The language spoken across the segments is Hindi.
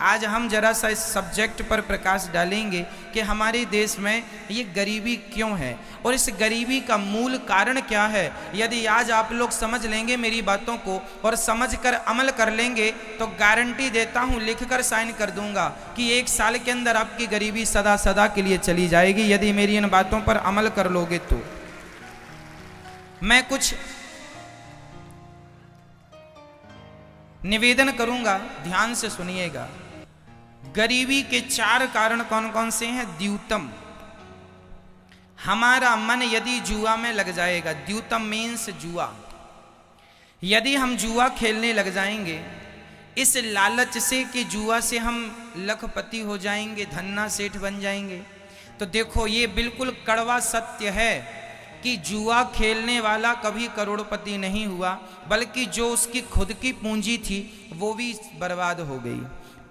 आज हम जरा सा इस सब्जेक्ट पर प्रकाश डालेंगे कि हमारे देश में ये गरीबी क्यों है और इस गरीबी का मूल कारण क्या है। यदि आज आप लोग समझ लेंगे मेरी बातों को और समझकर अमल कर लेंगे तो गारंटी देता हूँ, लिखकर साइन कर दूंगा कि 1 साल के अंदर आपकी गरीबी सदा सदा के लिए चली जाएगी। यदि मेरी इन बातों पर अमल कर लोगे तो मैं कुछ निवेदन करूंगा, ध्यान से सुनिएगा। गरीबी के 4 कारण कौन कौन से हैं? द्यूतम, हमारा मन यदि जुआ में लग जाएगा, द्यूतम मीन्स जुआ, यदि हम जुआ खेलने लग जाएंगे इस लालच से कि जुआ से हम लखपति हो जाएंगे, धन्ना सेठ बन जाएंगे, तो देखो ये बिल्कुल कड़वा सत्य है कि जुआ खेलने वाला कभी करोड़पति नहीं हुआ, बल्कि जो उसकी खुद की पूंजी थी वो भी बर्बाद हो गई।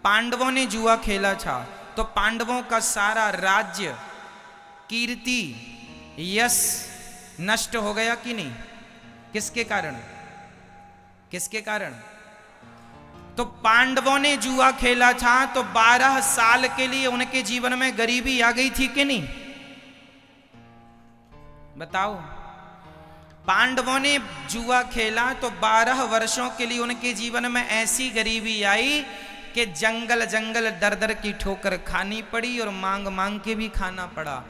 पांडवों ने जुआ खेला था तो पांडवों का सारा राज्य, कीर्ति, यश नष्ट हो गया कि नहीं? किसके कारण? किसके कारण? तो पांडवों ने जुआ खेला था तो 12 साल के लिए उनके जीवन में गरीबी आ गई थी कि नहीं? बताओ। पांडवों ने जुआ खेला तो 12 वर्षों के लिए उनके जीवन में ऐसी गरीबी आई कि जंगल जंगल दर दर की ठोकर खानी पड़ी और मांग मांग के भी खाना पड़ा।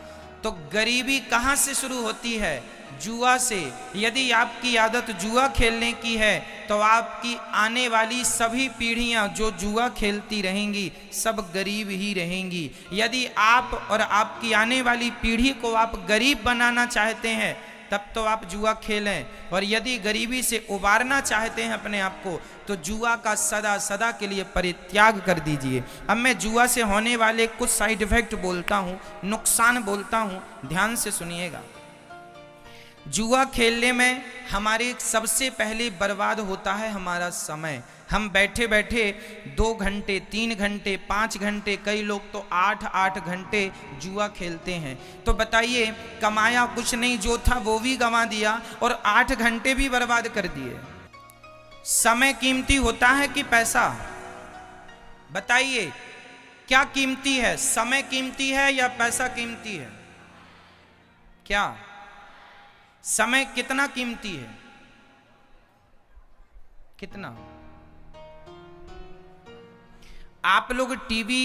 तो गरीबी कहां से शुरू होती है? जुआ से। यदि आपकी आदत जुआ खेलने की है तो आपकी आने वाली सभी पीढ़ियां जो जुआ खेलती रहेंगी सब गरीब ही रहेंगी। यदि आप और आपकी आने वाली पीढ़ी को आप गरीब बनाना चाहते हैं तब तो आप जुआ खेलें, और यदि गरीबी से उबारना चाहते हैं अपने आप को तो जुआ का सदा सदा के लिए परित्याग कर दीजिए। अब मैं जुआ से होने वाले कुछ साइड इफेक्ट बोलता हूं, नुकसान बोलता हूं, ध्यान से सुनिएगा। जुआ खेलने में हमारे सबसे पहले बर्बाद होता है हमारा समय। हम बैठे बैठे 2 घंटे, 3 घंटे, 5 घंटे, कई लोग तो 8-8 घंटे जुआ खेलते हैं। तो बताइए, कमाया कुछ नहीं, जो था वो भी गंवा दिया और 8 घंटे भी बर्बाद कर दिए। समय कीमती होता है कि पैसा? बताइए क्या कीमती है? समय कीमती है या पैसा कीमती है? क्या समय कितना कीमती है? कितना? आप लोग टीवी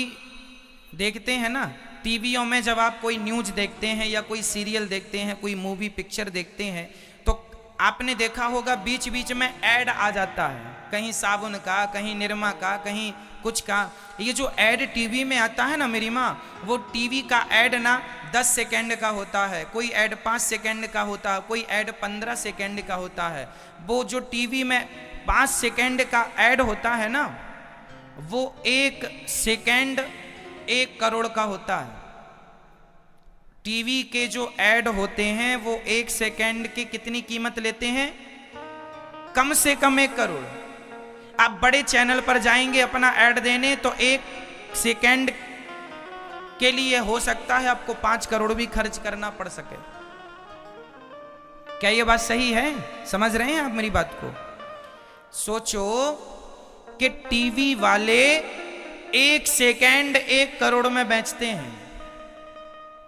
देखते हैं ना, टीवियों में जब आप कोई न्यूज देखते हैं या कोई सीरियल देखते हैं, कोई मूवी पिक्चर देखते हैं तो आपने देखा होगा बीच बीच में ऐड आ जाता है, कहीं साबुन का, कहीं निरमा का, कहीं कुछ का। ये जो ऐड टीवी में आता है ना मेरी माँ, वो टीवी का ऐड ना 10 सेकेंड का होता है, कोई ऐड 5 सेकेंड का होता है, कोई ऐड 15 सेकेंड का होता है। वो जो टीवी में 5 सेकेंड का ऐड होता है ना, वो 1 सेकेंड 1 करोड़ का होता है। टीवी के जो ऐड होते हैं वो 1 सेकेंड की कितनी कीमत लेते हैं? कम से कम 1 करोड़। आप बड़े चैनल पर जाएंगे अपना ऐड देने तो 1 सेकेंड के लिए हो सकता है आपको 5 करोड़ भी खर्च करना पड़ सके। क्या ये बात सही है? समझ रहे हैं आप मेरी बात को? सोचो कि टीवी वाले 1 सेकेंड 1 करोड़ में बेचते हैं।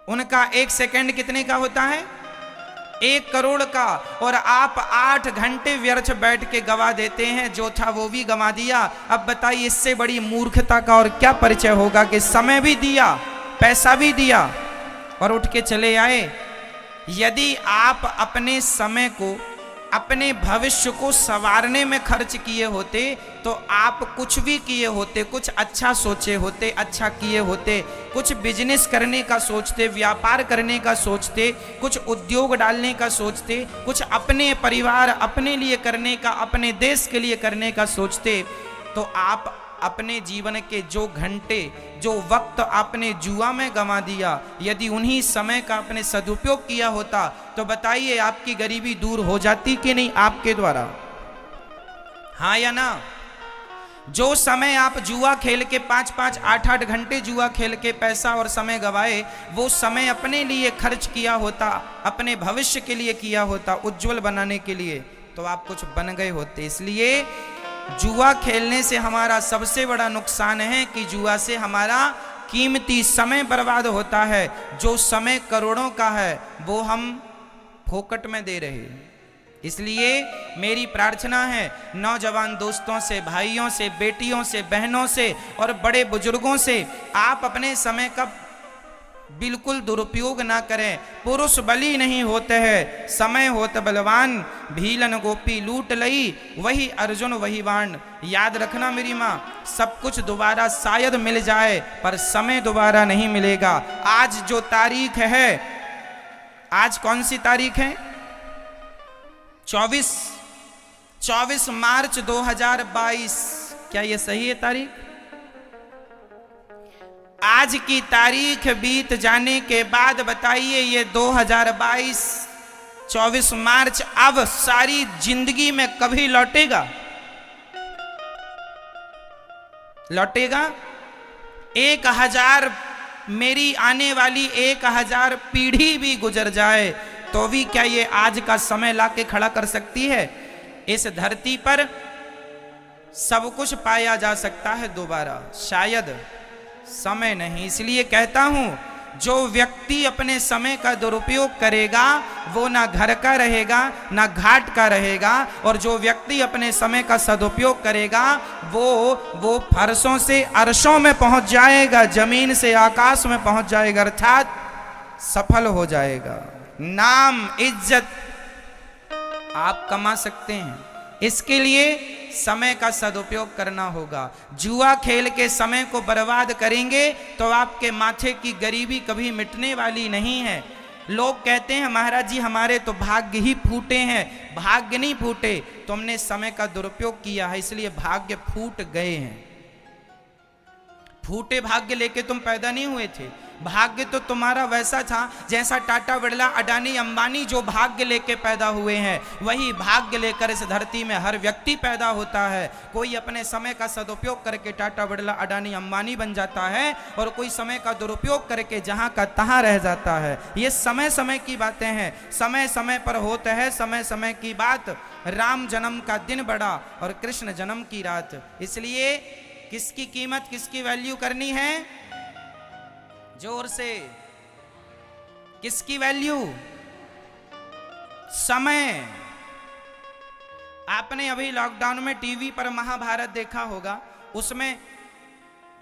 उनका 1 सेकेंड कितने का होता है? 1 करोड़ का। और आप 8 घंटे व्यर्थ बैठ के गवा देते हैं, जो था वो भी गवा दिया। अब बताइए इससे बड़ी मूर्खता का और क्या परिचय होगा कि समय भी दिया, पैसा भी दिया और उठ के चले आए। यदि आप अपने समय को, अपने भविष्य को संवारने में खर्च किए होते तो आप कुछ भी किए होते, कुछ अच्छा सोचे होते, अच्छा किए होते, कुछ बिजनेस करने का सोचते, व्यापार करने का सोचते, कुछ उद्योग डालने का सोचते, कुछ अपने परिवार, अपने लिए करने का, अपने देश के लिए करने का सोचते, तो आप अपने जीवन के जो घंटे, जो वक्त आपने जुआ में गंवा दिया, यदि उन्हीं समय का आपने सदुपयोग किया होता तो बताइए आपकी गरीबी दूर हो जाती कि नहीं आपके द्वारा? हाँ या ना? जो समय आप जुआ खेल के 5-5, 8-8 घंटे जुआ खेल के पैसा और समय गवाए, वो समय अपने लिए खर्च किया होता, अपने भविष्य के लिए किया होता, उज्जवल बनाने के लिए, तो आप कुछ बन गए होते। इसलिए जुआ खेलने से हमारा सबसे बड़ा नुकसान है कि जुआ से हमारा कीमती समय बर्बाद होता है। जो समय करोड़ों का है वो हम फोकट में दे रहे हैं। इसलिए मेरी प्रार्थना है नौजवान दोस्तों से, भाइयों से, बेटियों से, बहनों से और बड़े बुजुर्गों से, आप अपने समय का बिल्कुल दुरुपयोग ना करें। पुरुष बली नहीं होते हैं, समय होत बलवान, भीलन गोपी लूट लई, वही अर्जुन वही बाण। याद रखना मेरी माँ, सब कुछ दोबारा शायद मिल जाए पर समय दोबारा नहीं मिलेगा। आज जो तारीख है, आज कौन सी तारीख है? 24 मार्च 2022। क्या ये सही है तारीख? आज की तारीख बीत जाने के बाद बताइए ये 2022 24 मार्च अब सारी जिंदगी में कभी लौटेगा? लौटेगा? 1000 मेरी आने वाली 1000 पीढ़ी भी गुजर जाए तो भी क्या ये आज का समय लाके खड़ा कर सकती है? इस धरती पर सब कुछ पाया जा सकता है दोबारा, शायद समय नहीं। इसलिए कहता हूं, जो व्यक्ति अपने समय का दुरुपयोग करेगा वो ना घर का रहेगा ना घाट का रहेगा, और जो व्यक्ति अपने समय का सदुपयोग करेगा वो फर्शों से अर्शों में पहुंच जाएगा, जमीन से आकाश में पहुंच जाएगा, अर्थात सफल हो जाएगा। नाम इज्जत आप कमा सकते हैं, इसके लिए समय का सदुपयोग करना होगा। जुआ खेल के समय को बर्बाद करेंगे तो आपके माथे की गरीबी कभी मिटने वाली नहीं है। लोग कहते हैं महाराज जी हमारे तो भाग्य ही फूटे हैं। भाग्य नहीं फूटे, तुमने समय का दुरुपयोग किया है इसलिए भाग्य फूट गए हैं। फूटे भाग्य लेके तुम पैदा नहीं हुए थे। भाग्य तो तुम्हारा वैसा था जैसा टाटा बिरला, अडानी, अंबानी जो भाग्य लेके पैदा हुए हैं, वही भाग्य लेकर इस धरती में हर व्यक्ति पैदा होता है। कोई अपने समय का सदुपयोग करके टाटा बिरला, अडानी, अंबानी बन जाता है और कोई समय का दुरुपयोग करके जहां का तहां रह जाता है। ये समय समय की बातें हैं, समय समय पर होता है समय समय की बात। राम जन्म का दिन बड़ा और कृष्ण जन्म की रात। इसलिए किसकी कीमत, किसकी वैल्यू करनी है? जोर से, किसकी वैल्यू? समय। आपने अभी लॉकडाउन में टीवी पर महाभारत देखा होगा, उसमें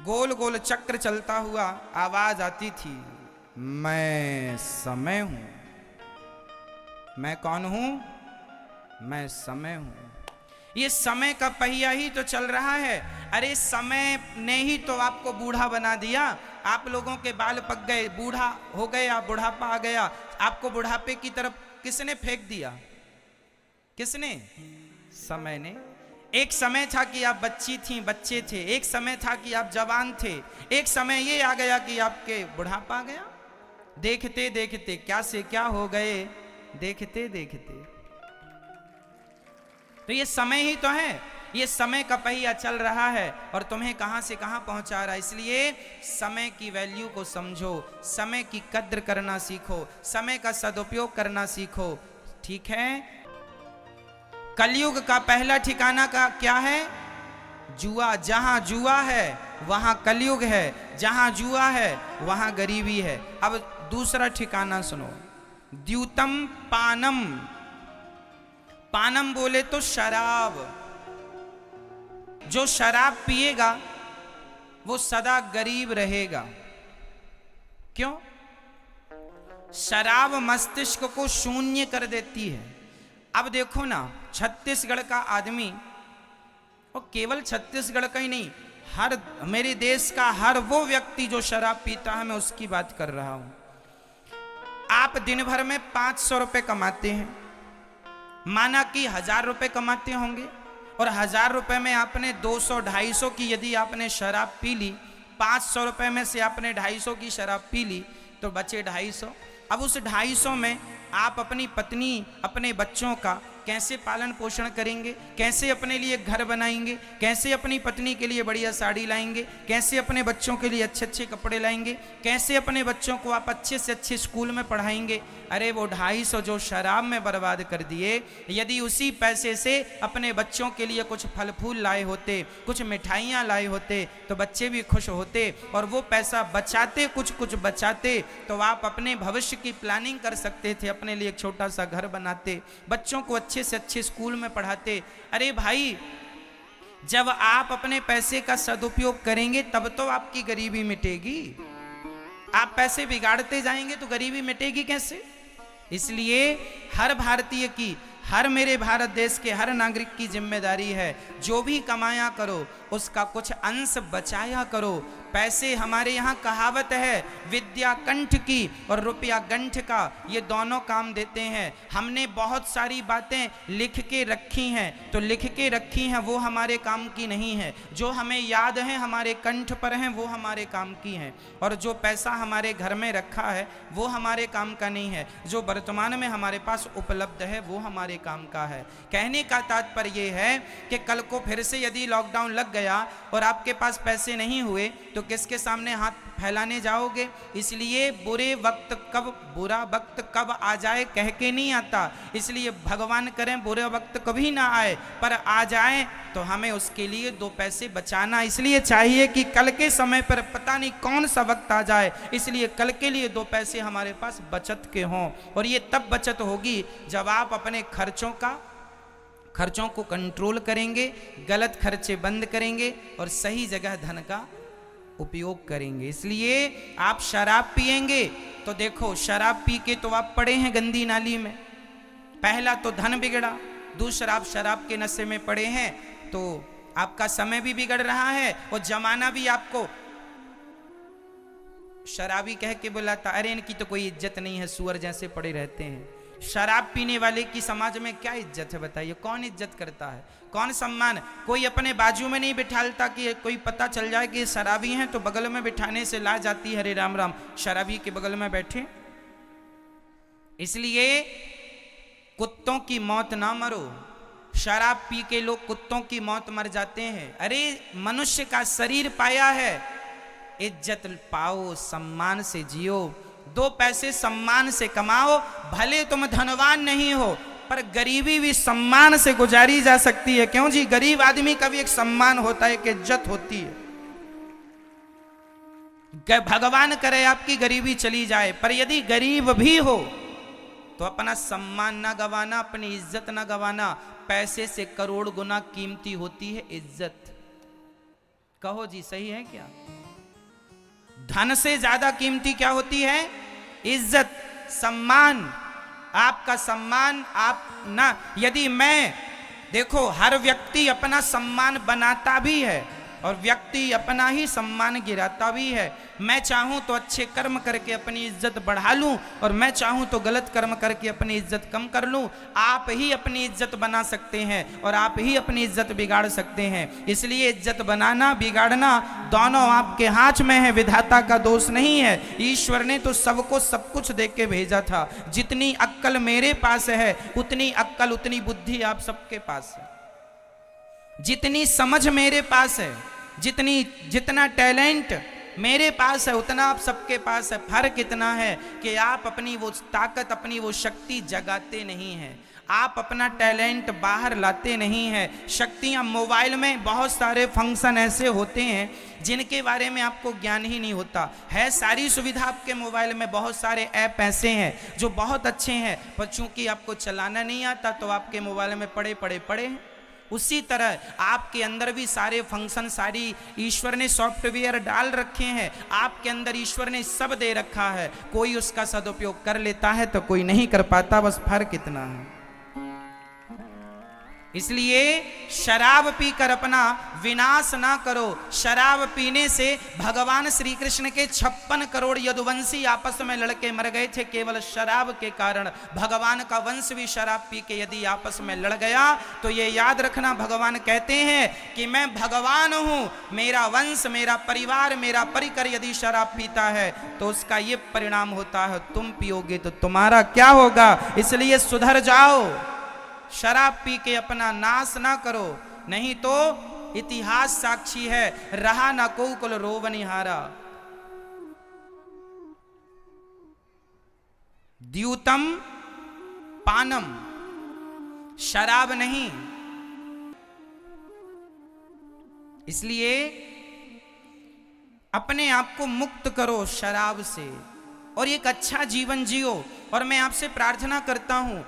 गोल गोल चक्र चलता हुआ आवाज आती थी, मैं समय हूं। मैं कौन हूं? मैं समय हूं। ये समय का पहिया ही तो चल रहा है। अरे समय ने ही तो आपको बूढ़ा बना दिया। आप लोगों के बाल पक गए, बूढ़ा हो गए, आप बुढ़ापा आ गया। आपको बुढ़ापे की तरफ किसने फेंक दिया? किसने? समय ने। एक समय था कि आप बच्ची थी, बच्चे थे। एक समय था कि आप जवान थे। एक समय ये आ गया कि आपके बुढ़ापा आ गया। देखते देखते क्या से क्या हो गए, देखते देखते। तो ये समय ही तो है, ये समय का पहिया चल रहा है और तुम्हें कहां से कहां पहुंचा रहा है। इसलिए समय की वैल्यू को समझो, समय की कद्र करना सीखो, समय का सदुपयोग करना सीखो। ठीक है? कलयुग का पहला ठिकाना का क्या है? जुआ। जहां जुआ है वहां कलयुग है, जहां जुआ है वहां गरीबी है। अब दूसरा ठिकाना सुनो, द्यूतम पानम। पानम बोले तो शराब। जो शराब पिएगा वो सदा गरीब रहेगा। क्यों? शराब मस्तिष्क को शून्य कर देती है। अब देखो ना, छत्तीसगढ़ का आदमी, और केवल छत्तीसगढ़ का ही नहीं, हर मेरे देश का हर वो व्यक्ति जो शराब पीता है, मैं उसकी बात कर रहा हूं। आप दिन भर में 500 रुपए कमाते हैं, माना कि 1000 रुपए कमाते होंगे, और 1000 रुपए में आपने 200-250 की यदि आपने शराब पी ली, 500 रुपए में से आपने 250 की शराब पी ली तो बचे 250। अब उस 250 में आप अपनी पत्नी, अपने बच्चों का कैसे पालन पोषण करेंगे, कैसे अपने लिए घर बनाएंगे, कैसे अपनी पत्नी के लिए बढ़िया साड़ी लाएंगे, कैसे अपने बच्चों के लिए अच्छे अच्छे कपड़े लाएंगे, कैसे अपने बच्चों को आप अच्छे से अच्छे स्कूल में पढ़ाएंगे। अरे वो 250 जो शराब में बर्बाद कर दिए, यदि उसी पैसे से अपने बच्चों के लिए कुछ फल फूल लाए होते, कुछ मिठाइयाँ लाए होते, तो बच्चे भी खुश होते और वो पैसा बचाते, कुछ कुछ बचाते, तो आप अपने भविष्य की प्लानिंग कर सकते थे, अपने लिए एक छोटा सा घर बनाते, बच्चों को अच्छे से अच्छे स्कूल में पढ़ाते। अरे भाई, जब आप अपने पैसे का सदुपयोग करेंगे तब तो आपकी गरीबी मिटेगी। आप पैसे बिगाड़ते जाएंगे तो गरीबी मिटेगी कैसे? इसलिए हर भारतीय की, हर मेरे भारत देश के हर नागरिक की जिम्मेदारी है, जो भी कमाया करो उसका कुछ अंश बचाया करो। पैसे, हमारे यहाँ कहावत है, विद्या कंठ की और रुपया गंठ का, ये दोनों काम देते हैं। हमने बहुत सारी बातें लिख के रखी हैं, तो लिख के रखी हैं वो हमारे काम की नहीं है। जो हमें याद है, हमारे कंठ पर हैं, वो हमारे काम की हैं। और जो पैसा हमारे घर में रखा है वो हमारे काम का नहीं है। जो वर्तमान में हमारे पास उपलब्ध है वो हमारे काम का है। कहने का तात्पर्य ये है कि कल को फिर से यदि लॉकडाउन लग गया और आपके पास पैसे नहीं हुए तो किसके सामने हाथ फैलाने जाओगे? इसलिए बुरा वक्त कब आ जाए कह के नहीं आता, इसलिए भगवान करें बुरा वक्त कभी ना आए, पर आ जाए तो हमें उसके लिए 2 पैसे बचाना इसलिए चाहिए कि कल के समय पर पता नहीं कौन सा वक्त आ जाए, इसलिए कल के लिए 2 पैसे हमारे पास बचत के हों। और ये तब बचत होगी जब आप अपने खर्चों को कंट्रोल करेंगे, गलत खर्चे बंद करेंगे और सही जगह धन का उपयोग करेंगे। इसलिए आप शराब पिएंगे तो देखो, शराब पी के तो आप पड़े हैं गंदी नाली में। पहला तो धन बिगड़ा, दूसरा आप शराब के नशे में पड़े हैं तो आपका समय भी बिगड़ रहा है और जमाना भी आपको शराबी कह के बुलाता, अरे इनकी तो कोई इज्जत नहीं है, सुअर जैसे पड़े रहते हैं। शराब पीने वाले की समाज में क्या इज्जत है बताइए? कौन इज्जत करता है, कौन सम्मान? कोई अपने बाजू में नहीं बिठालता कि कोई पता चल जाए कि शराबी हैं तो बगल में बिठाने से ला जाती है, हरे राम राम, शराबी के बगल में बैठे। इसलिए कुत्तों की मौत ना मरो। शराब पी के लोग कुत्तों की मौत मर जाते हैं। अरे मनुष्य का शरीर पाया है, इज्जत पाओ, सम्मान से जियो, 2 पैसे सम्मान से कमाओ। भले तुम धनवान नहीं हो पर गरीबी भी सम्मान से गुजारी जा सकती है। क्यों जी? गरीब आदमी का भी एक सम्मान होता है, एक इज्जत होती है। भगवान करे आपकी गरीबी चली जाए, पर यदि गरीब भी हो तो अपना सम्मान ना गवाना, अपनी इज्जत ना गवाना। पैसे से करोड़ गुना कीमती होती है इज्जत। कहो जी, सही है क्या? धन से ज्यादा कीमती क्या होती है? इज्जत, सम्मान। आपका सम्मान आप ना, यदि मैं देखो, हर व्यक्ति अपना सम्मान बनाता भी है और व्यक्ति अपना ही सम्मान गिराता भी है। मैं चाहूं तो अच्छे कर्म करके अपनी इज्जत बढ़ा लूं और मैं चाहूं तो गलत कर्म करके अपनी इज्जत कम कर लूं। आप ही अपनी इज्जत बना सकते हैं और आप ही अपनी इज्जत बिगाड़ सकते हैं। इसलिए इज्जत बनाना बिगाड़ना दोनों आपके हाथ में है, विधाता का दोष नहीं है। ईश्वर ने तो सबको सब कुछ दे के भेजा था। जितनी अक्ल मेरे पास है उतनी अक्ल, उतनी बुद्धि आप सबके पास है। जितनी समझ मेरे पास है, जितना टैलेंट मेरे पास है उतना आप सबके पास है। फर्क इतना है कि आप अपनी वो ताकत, अपनी वो शक्ति जगाते नहीं हैं। आप अपना टैलेंट बाहर लाते नहीं हैं। शक्तियाँ, मोबाइल में बहुत सारे फंक्शन ऐसे होते हैं जिनके बारे में आपको ज्ञान ही नहीं होता है। सारी सुविधा आपके मोबाइल में, बहुत सारे ऐप ऐसे हैं जो बहुत अच्छे हैं, पर चूंकि आपको चलाना नहीं आता तो आपके मोबाइल में पड़े हैं। उसी तरह आपके अंदर भी सारे फंक्शन, सारी ईश्वर ने सॉफ्टवेयर डाल रखे हैं। आपके अंदर ईश्वर ने सब दे रखा है। कोई उसका सदुपयोग कर लेता है तो कोई नहीं कर पाता, बस फर्क इतना है। इसलिए शराब पीकर अपना विनाश ना करो। शराब पीने से भगवान श्री कृष्ण के 56 करोड़ यदुवंशी आपस में लड़के मर गए थे केवल शराब के कारण। भगवान का वंश भी शराब पी के यदि आपस में लड़ गया तो ये याद रखना, भगवान कहते हैं कि मैं भगवान हूं, मेरा वंश, मेरा परिवार, मेरा परिकर यदि शराब पीता है तो उसका ये परिणाम होता है, तुम पियोगे तो तुम्हारा क्या होगा। इसलिए सुधर जाओ, शराब पी के अपना नाश ना करो, नहीं तो इतिहास साक्षी है, रहा ना को कुल रोवनिहारा। द्यूतम पानम, शराब नहीं। इसलिए अपने आप को मुक्त करो शराब से और एक अच्छा जीवन जियो। और मैं आपसे प्रार्थना करता हूं,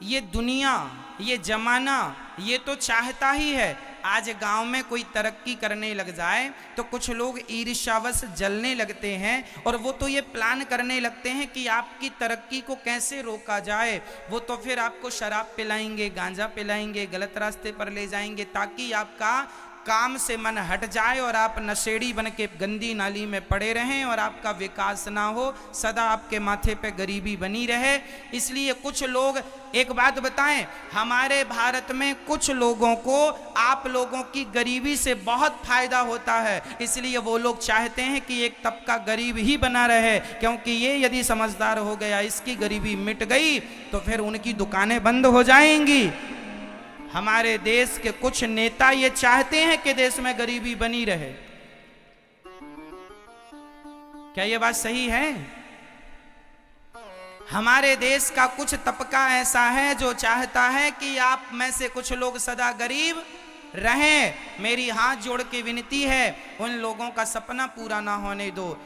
ये दुनिया, ये जमाना, ये तो चाहता ही है आज गांव में कोई तरक्की करने लग जाए तो कुछ लोग ईर्ष्यावश जलने लगते हैं और वो तो ये प्लान करने लगते हैं कि आपकी तरक्की को कैसे रोका जाए। वो तो फिर आपको शराब पिलाएंगे, गांजा पिलाएंगे, गलत रास्ते पर ले जाएंगे ताकि आपका काम से मन हट जाए और आप नशेड़ी बन के गंदी नाली में पड़े रहें और आपका विकास ना हो, सदा आपके माथे पे गरीबी बनी रहे। इसलिए कुछ लोग, एक बात बताएं, हमारे भारत में कुछ लोगों को आप लोगों की गरीबी से बहुत फायदा होता है, इसलिए वो लोग चाहते हैं कि एक तबका गरीब ही बना रहे, क्योंकि ये यदि समझदार हो गया, इसकी गरीबी मिट गई तो फिर उनकी दुकानें बंद हो जाएंगी। हमारे देश के कुछ नेता ये चाहते हैं कि देश में गरीबी बनी रहे। क्या ये बात सही है? हमारे देश का कुछ तबका ऐसा है जो चाहता है कि आप में से कुछ लोग सदा गरीब रहें। मेरी हाथ जोड़ के विनती है, उन लोगों का सपना पूरा ना होने दो।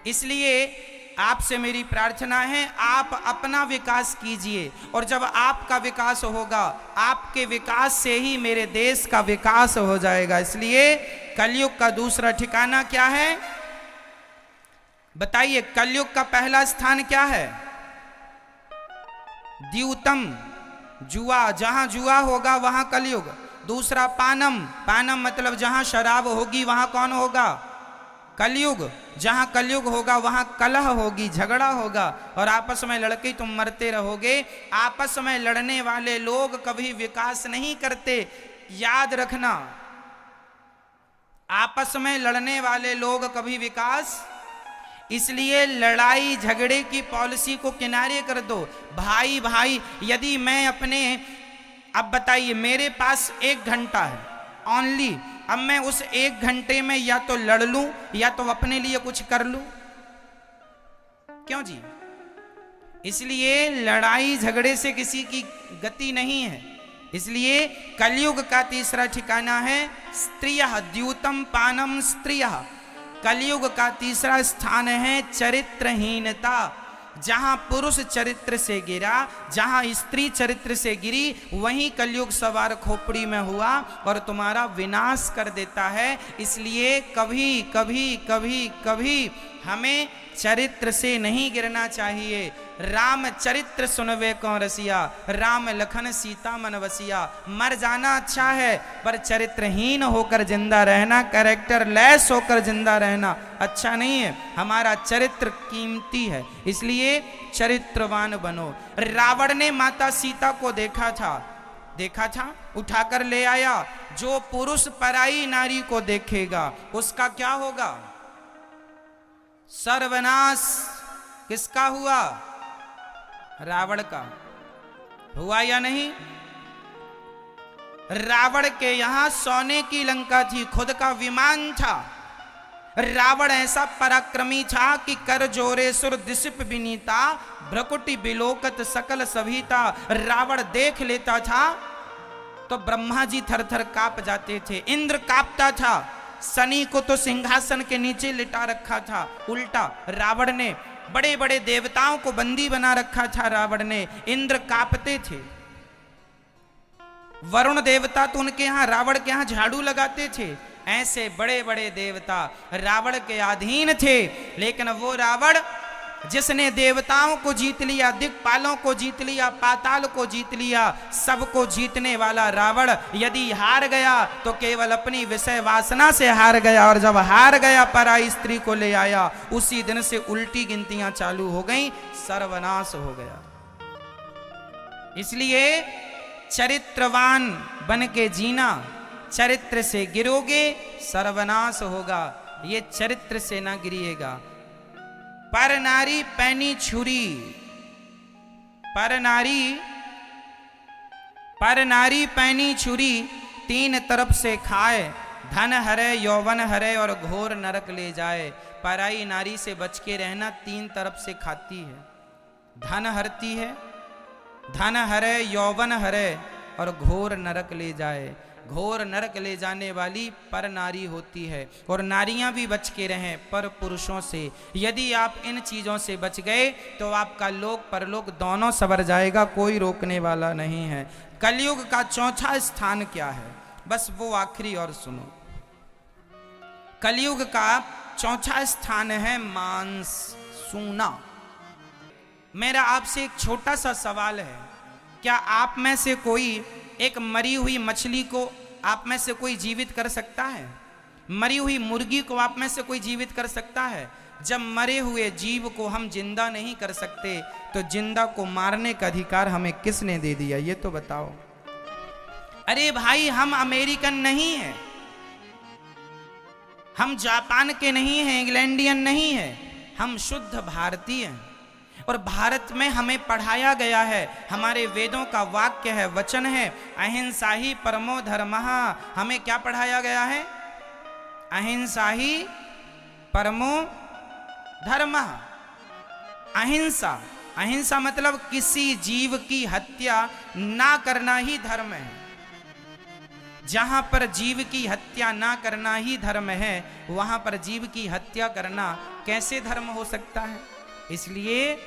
इसलिए आपसे मेरी प्रार्थना है, आप अपना विकास कीजिए और जब आपका विकास होगा, आपके विकास से ही मेरे देश का विकास हो जाएगा। इसलिए कलयुग का दूसरा ठिकाना क्या है बताइए? कलयुग का पहला स्थान क्या है? द्यूतम, जुआ, जहां जुआ होगा वहां कलयुग। दूसरा पानम, पानम मतलब जहां शराब होगी वहां कौन होगा? कलयुग। जहां कलयुग होगा वहां कलह होगी, झगड़ा होगा और आपस में लड़के तुम मरते रहोगे। आपस में लड़ने वाले लोग कभी विकास नहीं करते, याद रखना। आपस में लड़ने वाले लोग कभी विकास, इसलिए लड़ाई झगड़े की पॉलिसी को किनारे कर दो। भाई भाई, यदि मैं अपने, अब बताइए, मेरे पास 1 घंटा है ओनली, अब मैं उस 1 घंटे में या तो लड़ लूं या तो अपने लिए कुछ कर लूं, क्यों जी? इसलिए लड़ाई झगड़े से किसी की गति नहीं है। इसलिए कलयुग का तीसरा ठिकाना है स्त्रियः, द्यूतम पानम स्त्रियः। कलयुग का तीसरा स्थान है चरित्रहीनता। जहां पुरुष चरित्र से गिरा, जहां स्त्री चरित्र से गिरी, वहीं कलयुग सवार खोपड़ी में हुआ और तुम्हारा विनाश कर देता है। इसलिए कभी कभी कभी कभी हमें चरित्र से नहीं गिरना चाहिए। राम चरित्र सुनवे को रसिया, राम लखन सीता मन वसिया। मर जाना अच्छा है पर चरित्रहीन होकर जिंदा रहना, कैरेक्टर लेस होकर जिंदा रहना अच्छा नहीं है। हमारा चरित्र कीमती है, इसलिए चरित्रवान बनो। रावण ने माता सीता को देखा था, उठाकर ले आया। जो पुरुष पराई नारी को देखेगा उसका क्या होगा? सर्वनाश। किसका हुआ? रावण का हुआ या नहीं? रावण के यहां सोने की लंका थी, खुद का विमान था। रावण ऐसा पराक्रमी था कि कर जोरे सुर दिसिप विनीता, भ्रकुटी बिलोकत सकल सभीता। रावण देख लेता था तो ब्रह्मा जी थर थर कांप जाते थे, इंद्र कांपता था। शनि को तो सिंहासन के नीचे लिटा रखा था, उल्टा रावण ने बड़े बड़े देवताओं को बंदी बना रखा था। रावण ने, इंद्र कांपते थे। वरुण देवता तो उनके यहां, रावण के यहां झाड़ू लगाते थे। ऐसे बड़े बड़े देवता रावण के अधीन थे। लेकिन वो रावण जिसने देवताओं को जीत लिया, दिक्पालों को जीत लिया, पाताल को जीत लिया, सबको जीतने वाला रावण यदि हार गया तो केवल अपनी विषय वासना से हार गया। और जब हार गया पराई स्त्री को ले आया, उसी दिन से उल्टी गिनतियां चालू हो गई, सर्वनाश हो गया। इसलिए चरित्रवान बन के जीना। चरित्र से गिरोगे सर्वनाश होगा, ये चरित्र से ना गिरिएगा। पर नारी पैनी छुरी, पर नारी पर नारी पैनी छुरी तीन तरफ से खाए, धन हरे यौवन हरे और घोर नरक ले जाए। पराई नारी से बच के रहना, तीन तरफ से खाती है, धन हरती है, धन हरे यौवन हरे और घोर नरक ले जाए। घोर नरक ले जाने वाली पर नारी होती है। और नारियां भी बच के रहें पर पुरुषों से। यदि आप इन चीजों से बच गए तो आपका लोक परलोक दोनों सवर जाएगा, कोई रोकने वाला नहीं है। कलयुग का चौथा स्थान क्या है, बस वो आखिरी और सुनो। कलयुग का चौथा स्थान है मांस सूना। मेरा आपसे एक छोटा सा सवाल है, क्या आप में से कोई एक मरी हुई मछली को आप में से कोई जीवित कर सकता है? मरी हुई मुर्गी को आप में से कोई जीवित कर सकता है? जब मरे हुए जीव को हम जिंदा नहीं कर सकते तो जिंदा को मारने का अधिकार हमें किसने दे दिया, ये तो बताओ। अरे भाई, हम अमेरिकन नहीं हैं, हम जापान के नहीं हैं, इंग्लैंडियन नहीं हैं, हम शुद्ध भारतीय हैं। और भारत में हमें पढ़ाया गया है, हमारे वेदों का वाक्य है, वचन है, अहिंसा ही परमो धर्मः। हमें क्या पढ़ाया गया है? अहिंसा ही परमो धर्मः। अहिंसा, अहिंसा मतलब किसी जीव की हत्या ना करना ही धर्म है। जहां पर जीव की हत्या ना करना ही धर्म है, वहां पर जीव की हत्या करना कैसे धर्म हो सकता है? इसलिए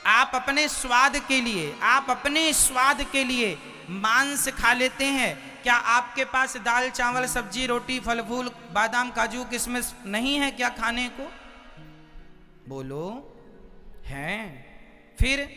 आप अपने स्वाद के लिए, आप अपने स्वाद के लिए मांस खा लेते हैं। क्या आपके पास दाल चावल सब्जी रोटी फल फूल बादाम काजू किशमिश नहीं है क्या खाने को? बोलो, हैं? फिर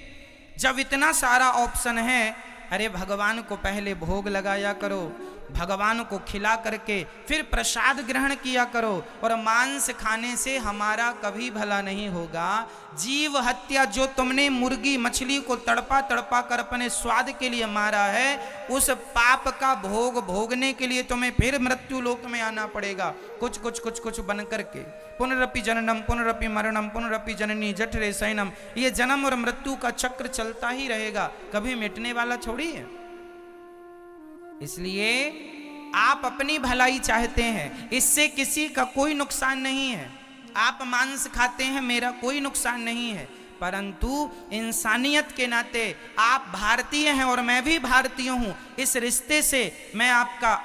जब इतना सारा ऑप्शन है, अरे भगवान को पहले भोग लगाया करो, भगवान को खिला करके फिर प्रसाद ग्रहण किया करो। और मांस खाने से हमारा कभी भला नहीं होगा। जीव हत्या, जो तुमने मुर्गी मछली को तड़पा तड़पा कर अपने स्वाद के लिए मारा है, उस पाप का भोग भोगने के लिए तुम्हें फिर मृत्यु लोक में आना पड़ेगा, कुछ कुछ कुछ कुछ बन करके। पुनरपि जननम पुनरपि मरणम पुनरपि जननी जठरे शयनम। ये जन्म और मृत्यु का चक्र चलता ही रहेगा, कभी मिटने वाला थोड़ी है। इसलिए आप अपनी भलाई चाहते हैं, इससे किसी का कोई नुकसान नहीं है। आप मांस खाते हैं, मेरा कोई नुकसान नहीं है, परंतु इंसानियत के नाते आप भारतीय हैं और मैं भी भारतीय हूं। इस रिश्ते से मैं आपका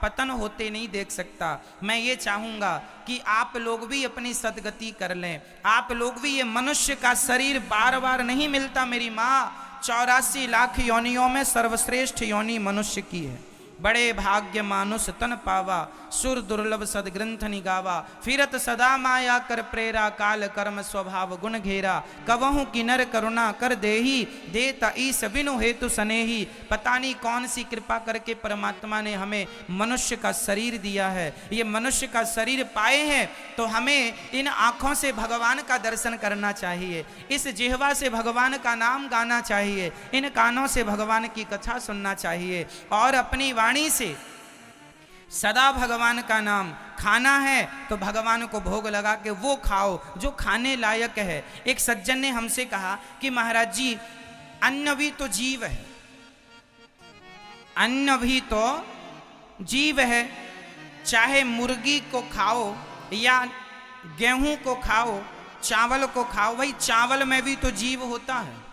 पतन होते नहीं देख सकता। मैं ये चाहूंगा कि आप लोग भी अपनी सदगति कर लें। आप लोग भी, ये मनुष्य का शरीर बार बार नहीं मिलता। मेरी माँ 84 लाख योनियों में सर्वश्रेष्ठ योनि मनुष्य की है। बड़े भाग्य मानुष तन पावा, सुर दुर्लभ सदग्रंथ निगावा। फिरत सदा माया कर प्रेरा, काल कर्म स्वभाव गुण घेरा। कवहु की नर करुणा कर देही, देता ईस बिनु हेतु सनेही। पता नहीं कौन सी कृपा करके परमात्मा ने हमें मनुष्य का शरीर दिया है। ये मनुष्य का शरीर पाए हैं तो हमें इन आँखों से भगवान का दर्शन करना चाहिए, इस जिह्वा से भगवान का नाम गाना चाहिए, इन कानों से भगवान की कथा सुनना चाहिए, और अपनी वाणी से सदा भगवान का नाम खाना है तो भगवान को भोग लगा के वो खाओ जो खाने लायक है। एक सज्जन ने हमसे कहा कि महाराज जी, अन्न भी तो जीव है, अन्न भी तो जीव है, चाहे मुर्गी को खाओ या गेहूं को खाओ, चावल को खाओ, भाई चावल में भी तो जीव होता है,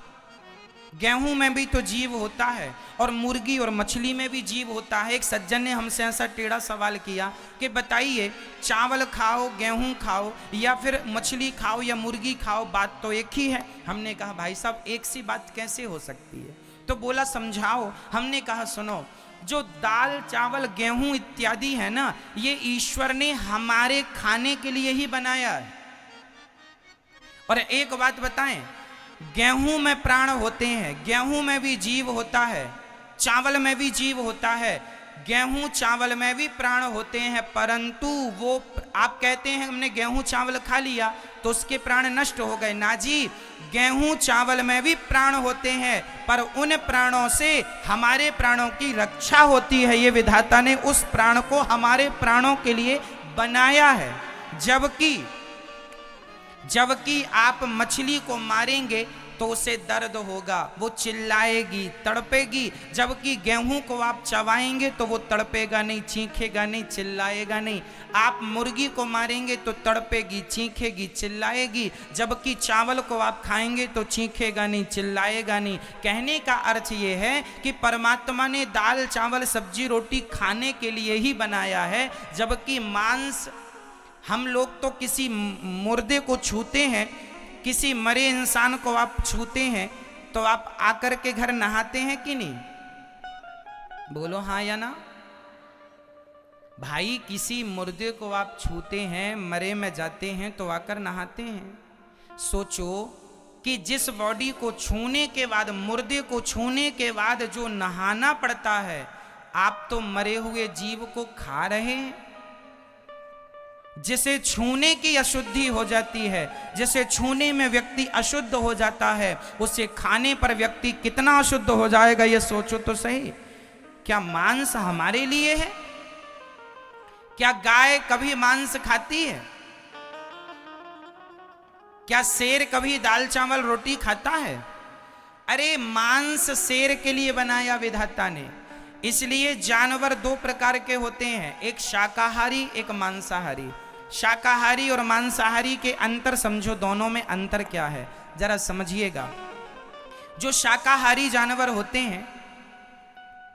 गेहूं में भी तो जीव होता है, और मुर्गी और मछली में भी जीव होता है। एक सज्जन ने हमसे ऐसा टेढ़ा सवाल किया कि बताइए, चावल खाओ, गेहूं खाओ या फिर मछली खाओ या मुर्गी खाओ, बात तो एक ही है। हमने कहा भाई साहब, एक सी बात कैसे हो सकती है? तो बोला समझाओ। हमने कहा सुनो, जो दाल चावल गेहूं इत्यादि है ना, ये ईश्वर ने हमारे खाने के लिए ही बनाया है। और एक बात बताएं, गेहूं में प्राण होते हैं, गेहूं में भी जीव होता है, चावल में भी जीव होता है, गेहूं चावल में भी प्राण होते हैं, परंतु वो आप कहते हैं हमने गेहूं चावल खा लिया तो उसके प्राण नष्ट हो गए। ना जी, गेहूं चावल में भी प्राण होते हैं, पर उन प्राणों से हमारे प्राणों की रक्षा होती है। ये विधाता ने उस प्राण को हमारे प्राणों के लिए बनाया है। जबकि आप मछली को मारेंगे तो उसे दर्द होगा, वो चिल्लाएगी, तड़पेगी। जबकि गेहूं को आप चबाएंगे तो वो तड़पेगा नहीं, चीखेगा नहीं, चिल्लाएगा नहीं। आप मुर्गी को मारेंगे तो तड़पेगी, चीखेगी, चिल्लाएगी। जबकि चावल को आप खाएंगे तो चीखेगा नहीं, चिल्लाएगा नहीं। कहने का अर्थ ये है कि परमात्मा ने दाल चावल सब्जी रोटी खाने के लिए ही बनाया है। जबकि मांस, हम लोग तो किसी मुर्दे को छूते हैं, किसी मरे इंसान को आप छूते हैं तो आप आकर के घर नहाते हैं कि नहीं? बोलो हाँ या ना। भाई किसी मुर्दे को आप छूते हैं, मरे में जाते हैं तो आकर नहाते हैं। सोचो कि जिस बॉडी को छूने के बाद, मुर्दे को छूने के बाद जो नहाना पड़ता है, आप तो मरे हुए जीव को खा रहे हैं। जिसे छूने की अशुद्धि हो जाती है, जिसे छूने में व्यक्ति अशुद्ध हो जाता है, उसे खाने पर व्यक्ति कितना अशुद्ध हो जाएगा, ये सोचो तो सही। क्या मांस हमारे लिए है? क्या गाय कभी मांस खाती है? क्या शेर कभी दाल चावल रोटी खाता है? अरे मांस शेर के लिए बनाया विधाता ने। इसलिए जानवर दो प्रकार के होते हैं, एक शाकाहारी, एक मांसाहारी। शाकाहारी और मांसाहारी के अंतर समझो, दोनों में अंतर क्या है जरा समझिएगा। जो शाकाहारी जानवर होते हैं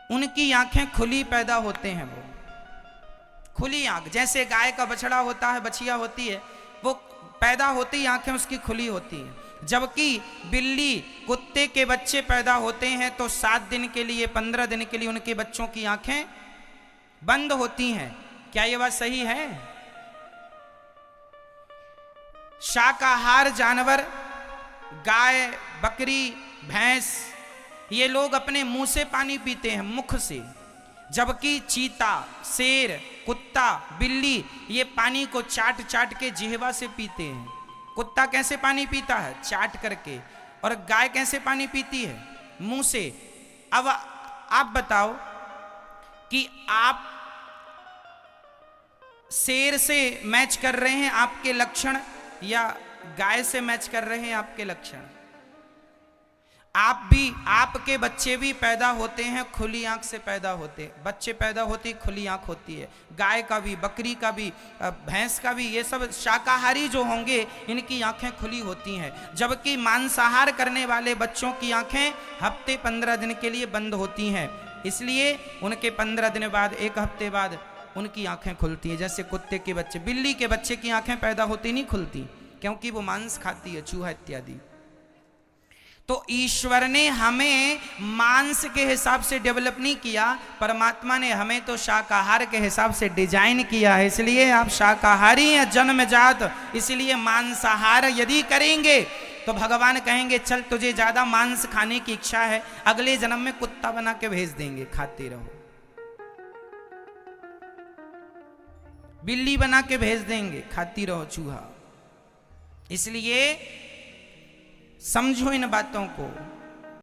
उनकी आंखें खुली पैदा होते हैं, वो खुली आंख। जैसे गाय का बछड़ा होता है, बछिया होती है, वो पैदा होती ही आंखें उसकी खुली होती हैं। जबकि बिल्ली, कुत्ते के बच्चे पैदा होते हैं तो 7 दिन के लिए, 15 दिन के लिए उनके बच्चों की आंखें बंद होती हैं। क्या ये बात सही है? शाकाहार जानवर, गाय, बकरी, भैंस, ये लोग अपने मुंह से पानी पीते हैं, मुख से। जबकि चीता, शेर, कुत्ता, बिल्ली ये पानी को चाट चाट के जिह्वा से पीते हैं। कुत्ता कैसे पानी पीता है? चाट करके। और गाय कैसे पानी पीती है? मुंह से। अब आप बताओ कि आप शेर से मैच कर रहे हैं आपके लक्षण या गाय से मैच कर रहे हैं आपके लक्षण? आप भी, आपके बच्चे भी पैदा होते हैं खुली आंख से पैदा होते, बच्चे पैदा होती खुली आंख होती है। गाय का भी, बकरी का भी, भैंस का भी, ये सब शाकाहारी जो होंगे इनकी आंखें खुली होती हैं। जबकि मांसाहार करने वाले बच्चों की आंखें हफ्ते 15 दिन के लिए बंद होती हैं। इसलिए उनके 15 दिन बाद, 1 हफ्ते बाद उनकी आंखें खुलती हैं। जैसे कुत्ते के बच्चे, बिल्ली के बच्चे की आंखें पैदा होती नहीं खुलती, क्योंकि वो मांस खाती है, चूहा इत्यादि। तो ईश्वर ने हमें मांस के हिसाब से डेवलप नहीं किया, परमात्मा ने हमें तो शाकाहार के हिसाब से डिजाइन किया है। इसलिए आप शाकाहारी हैं जन्मजात, इसलिए मांसाहार यदि करेंगे तो भगवान कहेंगे चल तुझे ज्यादा मांस खाने की इच्छा है, अगले जन्म में कुत्ता बना के भेज देंगे, खाते रहो। बिल्ली बना के भेज देंगे, खाती रहो चूहा। इसलिए समझो इन बातों को।